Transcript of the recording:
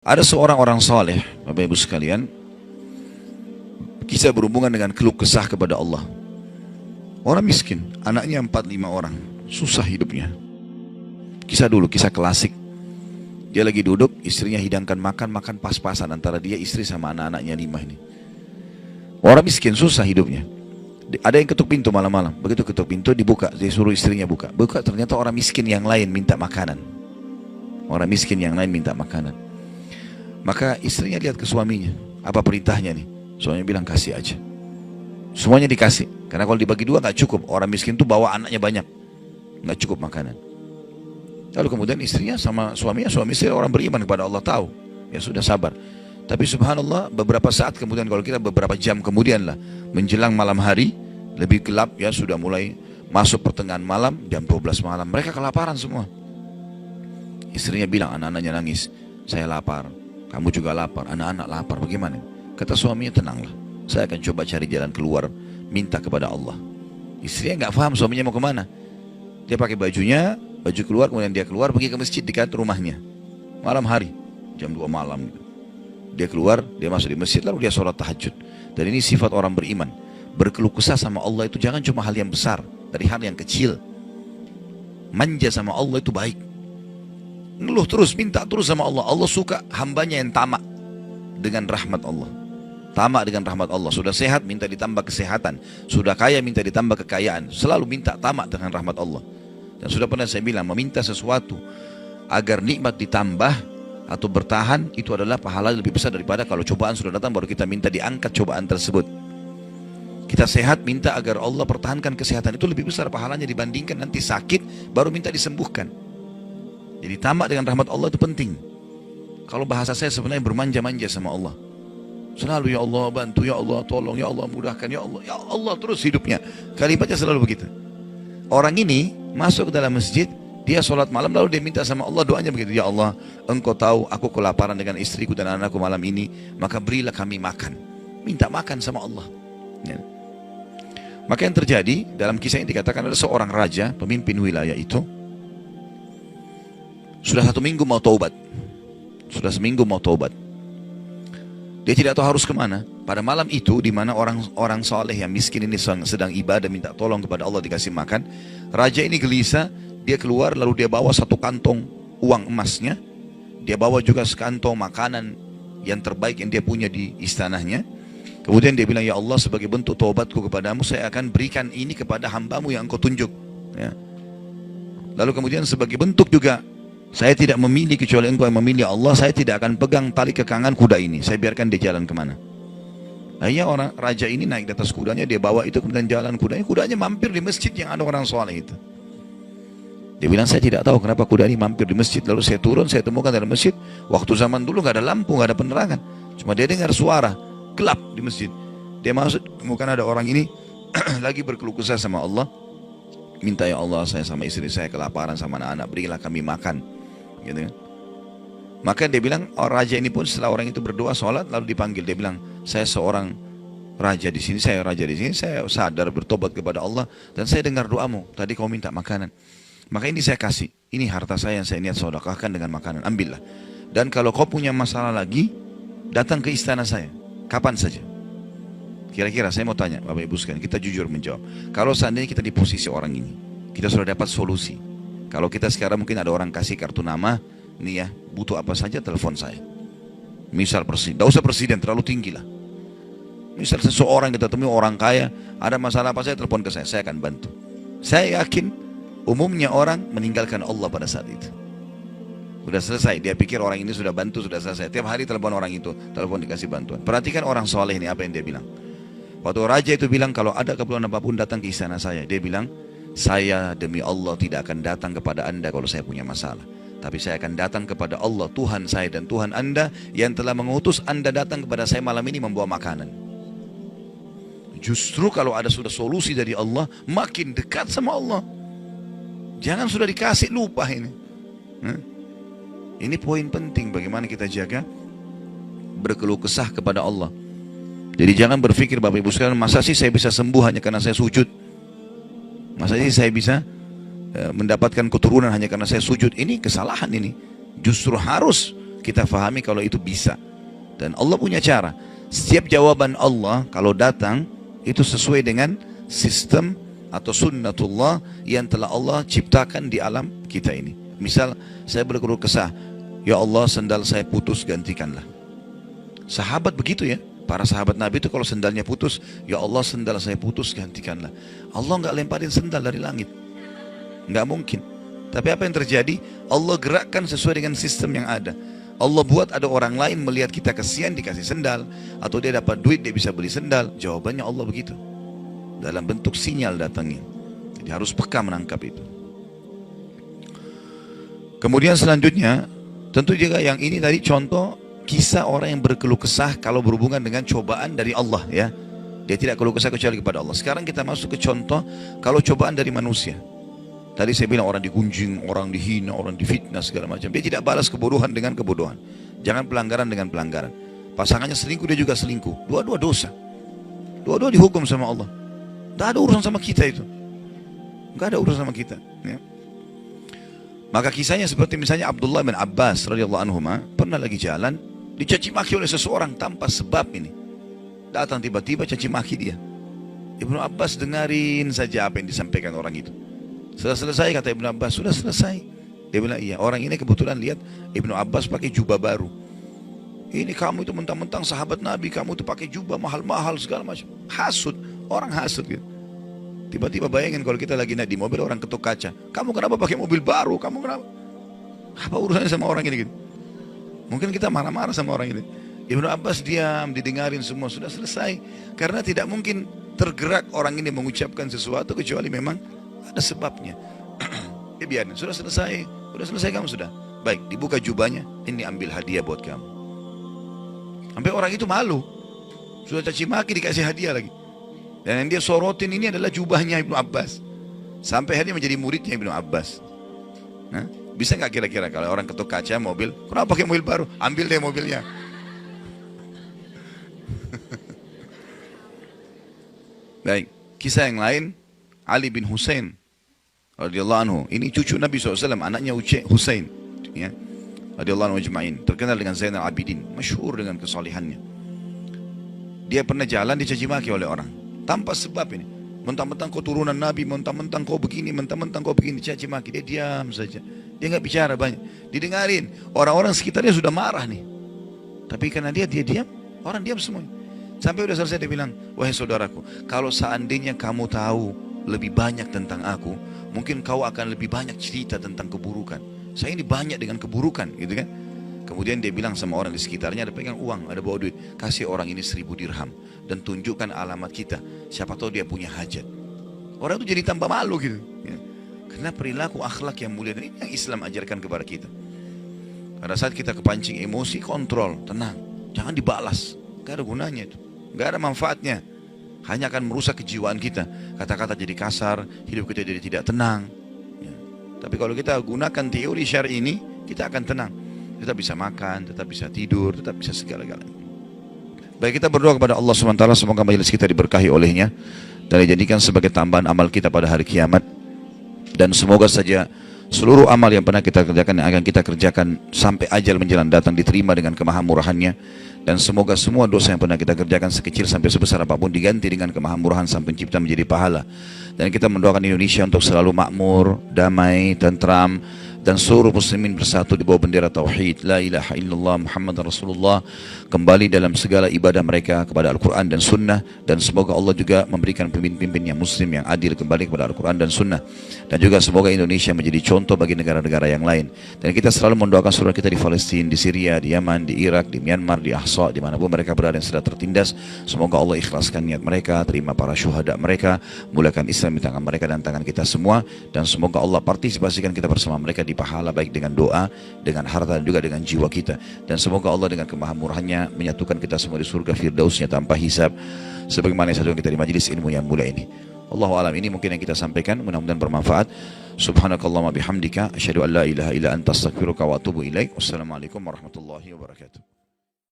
Ada seorang orang soleh, Bapak Ibu sekalian, kisah berhubungan dengan keluh kesah kepada Allah. Orang miskin, anaknya 4-5 orang, susah hidupnya. Kisah dulu, kisah klasik. Dia lagi duduk, istrinya hidangkan makan pas-pasan antara dia, istri sama anak-anaknya 5 ini. Orang miskin, susah hidupnya. Ada yang ketuk pintu malam-malam, begitu ketuk pintu dibuka, dia suruh istrinya buka. Buka, ternyata orang miskin yang lain minta makanan. Orang miskin yang lain minta makanan. Maka istrinya lihat ke suaminya, apa perintahnya nih? Suaminya bilang kasih aja. Semuanya dikasih, karena kalau dibagi dua nggak cukup. Orang miskin tuh bawa anaknya banyak, nggak cukup makanan. Lalu kemudian istrinya sama suaminya, suami istri orang beriman kepada Allah, tahu, ya sudah sabar. Tapi subhanallah, beberapa saat kemudian, kalau kita beberapa jam kemudian lah, menjelang malam hari, lebih gelap ya, sudah mulai masuk pertengahan malam, jam 12 malam, mereka kelaparan semua. Istrinya bilang, anak-anaknya nangis, saya lapar. Kamu juga lapar, anak-anak lapar, bagaimana? Kata suaminya, tenanglah, saya akan coba cari jalan keluar, minta kepada Allah. Istrinya nggak paham suaminya mau kemana. Dia pakai bajunya, baju keluar, kemudian dia keluar pergi ke masjid dekat rumahnya. Malam hari, jam 2 malam. Dia keluar, dia masuk di masjid, lalu dia sholat tahajud. Dan ini sifat orang beriman. Berkeluh kesah sama Allah itu jangan cuma hal yang besar, dari hal yang kecil. Manja sama Allah itu baik. Ngeluh terus, minta terus sama Allah. Allah suka hambanya yang tamak dengan rahmat Allah. Tamak dengan rahmat Allah. Sudah sehat, minta ditambah kesehatan. Sudah kaya, minta ditambah kekayaan. Selalu minta tamak dengan rahmat Allah. Dan sudah pernah saya bilang, meminta sesuatu agar nikmat ditambah atau bertahan, itu adalah pahala lebih besar daripada kalau cobaan sudah datang baru kita minta diangkat cobaan tersebut. Kita sehat, minta agar Allah pertahankan kesehatan, itu lebih besar pahalanya dibandingkan nanti sakit baru minta disembuhkan. Jadi tamak dengan rahmat Allah itu penting. Kalau bahasa saya sebenarnya bermanja-manja sama Allah. Selalu ya Allah bantu, ya Allah tolong, ya Allah mudahkan, ya Allah terus hidupnya. Kalimatnya selalu begitu. Orang ini masuk ke dalam masjid, dia sholat malam lalu dia minta sama Allah, doanya begitu. Ya Allah, engkau tahu aku kelaparan dengan istriku dan anakku malam ini, maka berilah kami makan. Minta makan sama Allah. Ya. Maka yang terjadi dalam kisah ini dikatakan ada seorang raja, pemimpin wilayah itu, sudah 1 minggu mau taubat. Sudah seminggu mau taubat. Dia tidak tahu harus kemana. Pada malam itu, di mana orang soleh yang miskin ini sedang ibadah, minta tolong kepada Allah dikasih makan. Raja ini gelisah, dia keluar lalu dia bawa 1 kantong uang emasnya. Dia bawa juga sekantong makanan yang terbaik yang dia punya di istananya. Kemudian dia bilang, ya Allah sebagai bentuk taubatku kepadamu, saya akan berikan ini kepada hambamu yang engkau tunjuk. Ya. Lalu kemudian sebagai bentuk juga, saya tidak memilih kecuali engkau yang memilih Allah, saya tidak akan pegang tali kekangan kuda ini, saya biarkan dia jalan kemana. Akhirnya orang raja ini naik di atas kudanya, dia bawa itu kemudian jalan kudanya, kudanya mampir di masjid yang ada orang soleh itu. Dia bilang, saya tidak tahu kenapa kuda ini mampir di masjid, lalu saya turun, saya temukan dalam masjid, waktu zaman dulu nggak ada lampu, nggak ada penerangan, cuma dia dengar suara, gelap di masjid. Dia masuk, temukan ada orang ini lagi berkeluh kesah sama Allah, minta ya Allah saya sama istri saya kelaparan sama anak-anak, berilah kami makan. Gitu kan. Maka dia bilang, raja ini pun setelah orang itu berdoa sholat lalu dipanggil, dia bilang, saya seorang raja di sini, saya raja di sini, saya sadar bertobat kepada Allah dan saya dengar doamu, tadi kau minta makanan, maka ini saya kasih, ini harta saya yang saya niat sedekahkan dengan makanan, ambillah. Dan kalau kau punya masalah lagi, datang ke istana saya, kapan saja. Kira-kira saya mau tanya, Bapak Ibu sekalian, kita jujur menjawab. Kalau seandainya kita di posisi orang ini, kita sudah dapat solusi. Kalau kita sekarang mungkin ada orang kasih kartu nama, nih ya, butuh apa saja telepon saya. Misal presiden, tidak usah presiden, terlalu tinggi lah. Misal seseorang kita temui orang kaya, ada masalah apa saya telepon ke saya akan bantu. Saya yakin umumnya orang meninggalkan Allah pada saat itu. Sudah selesai, dia pikir orang ini sudah bantu, sudah selesai. Tiap hari telepon orang itu, telepon dikasih bantuan. Perhatikan orang soleh ini apa yang dia bilang. Waktu raja itu bilang, kalau ada keperluan apapun datang ke istana saya. Dia bilang, saya demi Allah tidak akan datang kepada anda kalau saya punya masalah. Tapi saya akan datang kepada Allah, Tuhan saya dan Tuhan anda yang telah mengutus anda datang kepada saya malam ini membawa makanan. Justru kalau ada sudah solusi dari Allah, makin dekat sama Allah. Jangan sudah dikasih lupa ini. Ini poin penting bagaimana kita jaga berkeluh kesah kepada Allah. Jadi jangan berpikir Bapak Ibu sekalian, masa sih saya bisa sembuh hanya karena saya sujud? Masa sih saya bisa mendapatkan keturunan hanya karena saya sujud? Ini kesalahan ini. Justru harus kita fahami kalau itu bisa. Dan Allah punya cara. Setiap jawaban Allah kalau datang itu sesuai dengan sistem atau sunnatullah yang telah Allah ciptakan di alam kita ini. Misal saya berkeluh kesah, ya Allah sendal saya putus, gantikanlah. Sahabat begitu ya. Para sahabat Nabi itu kalau sendalnya putus, ya Allah sendal saya putus, gantikanlah. Allah nggak lemparin sendal dari langit, nggak mungkin. Tapi apa yang terjadi? Allah gerakkan sesuai dengan sistem yang ada. Allah buat ada orang lain melihat kita kesian dikasih sendal, atau dia dapat duit dia bisa beli sendal. Jawabannya Allah begitu, dalam bentuk sinyal datangnya. Jadi harus peka menangkap itu. Kemudian selanjutnya, tentu juga yang ini tadi contoh kisah orang yang berkeluh kesah kalau berhubungan dengan cobaan dari Allah ya. Dia tidak keluh kesah kecuali kepada Allah. Sekarang kita masuk ke contoh kalau cobaan dari manusia. Tadi saya bilang orang digunjing, orang dihina, orang difitnah segala macam. Dia tidak balas kebodohan dengan kebodohan. Jangan pelanggaran dengan pelanggaran. Pasangannya selingkuh, dia juga selingkuh. Dua-dua dosa. Dua-dua dihukum sama Allah. Tidak ada urusan sama kita itu. Tidak ada urusan sama kita. Ya. Maka kisahnya seperti misalnya Abdullah bin Abbas radhiyallahu anhu pernah lagi jalan, dicaci maki oleh seseorang tanpa sebab ini. Datang tiba-tiba caci maki dia. Ibnu Abbas dengarin saja apa yang disampaikan orang itu. Sudah selesai kata Ibnu Abbas, sudah selesai. Dia bilang iya, orang ini kebetulan lihat Ibnu Abbas pakai jubah baru. Ini kamu itu mentang-mentang sahabat Nabi, kamu itu pakai jubah mahal-mahal segala macam. Hasud, orang hasud gitu. Tiba-tiba bayangin kalau kita lagi naik di mobil, orang ketuk kaca. Kamu kenapa pakai mobil baru? Kamu kenapa? Apa urusannya sama orang ini gitu? Mungkin kita marah-marah sama orang ini. Ibnu Abbas diam, didengarin semua, sudah selesai. Karena tidak mungkin tergerak orang ini mengucapkan sesuatu kecuali memang ada sebabnya. Ya biarin, sudah selesai kamu sudah. Baik, dibuka jubahnya, ini ambil hadiah buat kamu. Sampai orang itu malu. Sudah caci maki dikasih hadiah lagi. Dan yang dia sorotin ini adalah jubahnya Ibnu Abbas. Sampai akhirnya menjadi muridnya Ibnu Abbas. Nah, bisa nggak kira-kira kalau orang ketuk kaca mobil, kenapa pakai mobil baru? Ambil deh mobilnya. Baik, kisah yang lain, Ali bin Husain radhiyallahu anhu. Ini cucu Nabi SAW, anaknya Husain. Ya, radhiyallahu anhu ajma'in. Terkenal dengan Zainal Abidin, masyhur dengan kesalihannya. Dia pernah jalan dicaci maki oleh orang. Tanpa sebab ini. Mentang-mentang kau turunan Nabi, mentang-mentang kau begini, mentang-mentang kau begini, caci maki. Dia diam saja. Dia nggak bicara banyak. Didengarin. Orang-orang sekitarnya sudah marah nih. Tapi karena dia diam, orang diam semua. Sampai udah selesai dia bilang, wahai saudaraku, kalau seandainya kamu tahu lebih banyak tentang aku, mungkin kau akan lebih banyak cerita tentang keburukan. Saya ini banyak dengan keburukan, gitu kan? Kemudian dia bilang sama orang di sekitarnya, ada pegang uang, ada bawa duit, kasih orang ini 1000 dirham dan tunjukkan alamat kita. Siapa tahu dia punya hajat. Orang itu jadi tambah malu gitu. Ya. Karena perilaku akhlak yang mulia ini yang Islam ajarkan kepada kita. Pada saat kita kepancing emosi, kontrol, tenang, jangan dibalas. Gak ada gunanya itu, gak ada manfaatnya. Hanya akan merusak kejiwaan kita. Kata-kata jadi kasar, hidup kita jadi tidak tenang. Ya. Tapi kalau kita gunakan teori syar'i ini, kita akan tenang. Tetap bisa makan, tetap bisa tidur, tetap bisa segala-galanya. Baik, kita berdoa kepada Allah SWT, semoga majelis kita diberkahi olehnya dan dijadikan sebagai tambahan amal kita pada hari kiamat. Dan semoga saja seluruh amal yang pernah kita kerjakan, yang akan kita kerjakan sampai ajal menjelang datang, diterima dengan kemahamurahannya. Dan semoga semua dosa yang pernah kita kerjakan sekecil sampai sebesar apapun diganti dengan kemahamurahan Sang Pencipta menjadi pahala. Dan kita mendoakan Indonesia untuk selalu makmur, damai, tentram, dan seluruh muslimin bersatu di bawah bendera tauhid la ilaha illallah Muhammad Rasulullah, kembali dalam segala ibadah mereka kepada Al-Quran dan Sunnah. Dan semoga Allah juga memberikan pemimpin-pemimpin yang muslim, yang adil, kembali kepada Al-Quran dan Sunnah. Dan juga semoga Indonesia menjadi contoh bagi negara-negara yang lain. Dan kita selalu mendoakan saudara kita di Palestina, di Syria, di Yaman, di Irak, di Myanmar, di Ahsa, dimanapun mereka berada yang sudah tertindas. Semoga Allah ikhlaskan niat mereka, terima para syuhada mereka, mulakan Islam di tangan mereka dan tangan kita semua. Dan semoga Allah partisipasikan kita bersama mereka di pahala, baik dengan doa, dengan harta, dan juga dengan jiwa kita. Dan semoga Allah dengan kemahamurahannya menyatukan kita semua di surga firdausnya tanpa hisab, sebagaimana yang kita di majelis ilmu yang mulia ini. Allahu alam, ini mungkin yang kita sampaikan, mudah-mudahan bermanfaat. Subhanakallahumma bihamdika, asyhadu an la ilaha illa anta, astaghfiruka wa atubu ilaik. Wassalamualaikum warahmatullahi wabarakatuh.